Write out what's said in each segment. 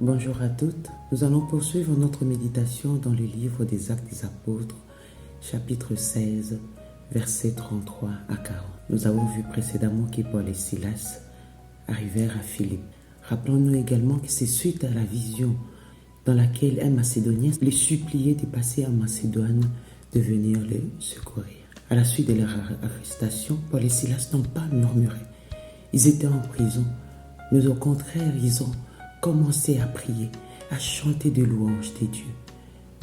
Bonjour à toutes, nous allons poursuivre notre méditation dans le livre des Actes des Apôtres, chapitre 16, versets 33 à 40. Nous avons vu précédemment que Paul et Silas arrivèrent à Philippe. Rappelons-nous également que c'est suite à la vision dans laquelle un Macédonien les suppliait de passer en Macédoine, de venir les secourir. À la suite de leur arrestation, Paul et Silas n'ont pas murmuré. Ils étaient en prison, mais au contraire, ils ont commencé à prier, à chanter des louanges des dieux.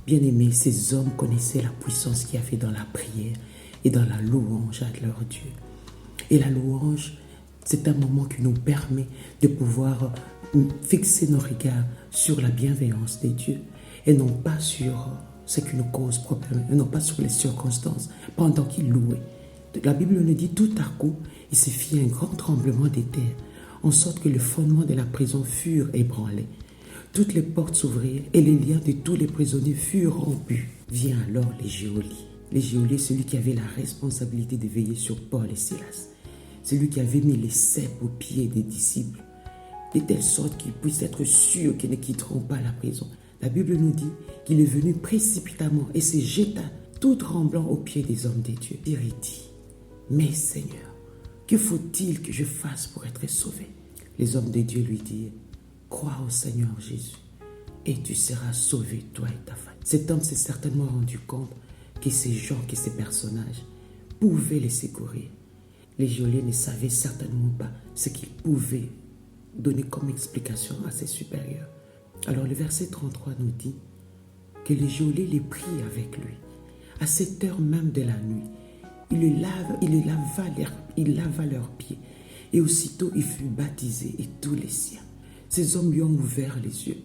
Bien-aimés, ces hommes connaissaient la puissance qu'il y avait dans la prière et dans la louange à leur Dieu. Et la louange, c'est un moment qui nous permet de pouvoir fixer nos regards sur la bienveillance des dieux et non pas sur ce qui nous cause problème, et non pas sur les circonstances pendant qu'ils louaient. La Bible nous dit tout à coup, il se fit un grand tremblement des terres, en sorte que les fondements de la prison furent ébranlés. Toutes les portes s'ouvrirent et les liens de tous les prisonniers furent rompus. Vient alors les geôliers. Les geôliers, celui qui avait la responsabilité de veiller sur Paul et Silas. Celui qui avait mis les cèpes aux pieds des disciples, de telle sorte qu'ils puissent être sûrs qu'ils ne quitteront pas la prison. La Bible nous dit qu'il est venu précipitamment et se jeta tout tremblant aux pieds des hommes de Dieu. Il dit, « Mais Seigneur, que faut-il que je fasse pour être sauvé ?» Les hommes de Dieu lui dirent, « Crois au Seigneur Jésus et tu seras sauvé, toi et ta famille. » Cet homme s'est certainement rendu compte que ces gens, que ces personnages pouvaient les secourir. Les geôliers ne savaient certainement pas ce qu'ils pouvaient donner comme explication à ses supérieurs. Alors le verset 33 nous dit que les geôliers les prient avec lui. À cette heure même de la nuit, il lava leurs pieds. Et aussitôt il fut baptisé et tous les siens. Ces hommes lui ont ouvert les yeux.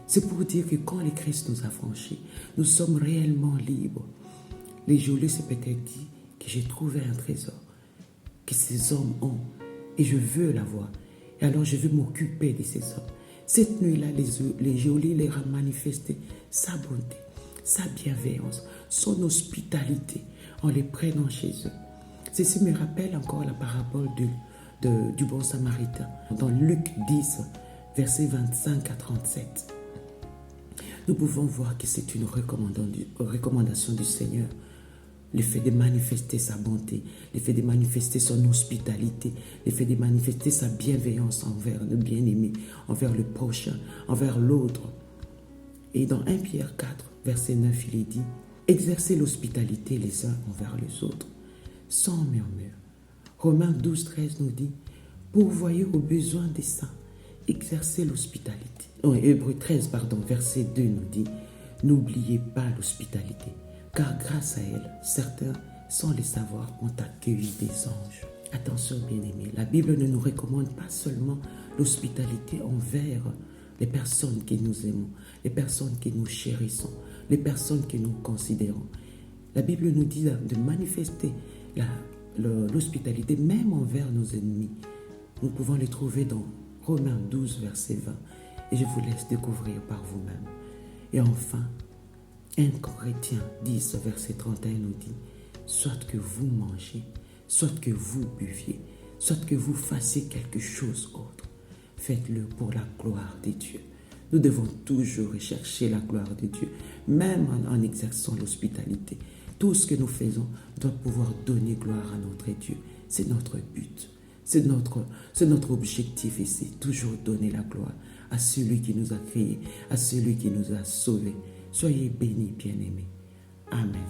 C'est pour dire que quand le Christ nous a franchis, nous sommes réellement libres. Les geôliers se peut-être dit que j'ai trouvé un trésor que ces hommes ont et je veux l'avoir. Et alors je veux m'occuper de ces hommes. Cette nuit-là, les geôliers leur ont manifesté sa bonté, sa bienveillance, son hospitalité en les prenant chez eux. Ceci me rappelle encore la parabole du bon samaritain dans Luc 10, versets 25 à 37. Nous pouvons voir que c'est une recommandation du Seigneur. Le fait de manifester sa bonté, le fait de manifester son hospitalité, le fait de manifester sa bienveillance envers le bien-aimé, envers le prochain, envers l'autre. Et dans 1 Pierre 4, verset 9, il est dit « Exercez l'hospitalité les uns envers les autres, sans murmure. » Romains 12, 13 nous dit « Pourvoyez aux besoins des saints, exercez l'hospitalité. » Hébreux 13, verset 2 nous dit « N'oubliez pas l'hospitalité. » Car grâce à elle, certains, sans le savoir, ont accueilli des anges. Attention bien-aimés, la Bible ne nous recommande pas seulement l'hospitalité envers les personnes que nous aimons, les personnes que nous chérissons, les personnes que nous considérons. La Bible nous dit de manifester l'hospitalité même envers nos ennemis. Nous pouvons les trouver dans Romains 12, verset 20. Et je vous laisse découvrir par vous-même. Et enfin, 1 Corinthiens 10, verset 31 nous dit « Soit que vous mangez, soit que vous buviez, soit que vous fassiez quelque chose autre, faites-le pour la gloire de Dieu. » Nous devons toujours rechercher la gloire de Dieu, même en exerçant l'hospitalité. Tout ce que nous faisons doit pouvoir donner gloire à notre Dieu. C'est notre but, c'est notre objectif ici, toujours donner la gloire à celui qui nous a créés, à celui qui nous a sauvés. Soyez bénis, bien-aimés. Amen.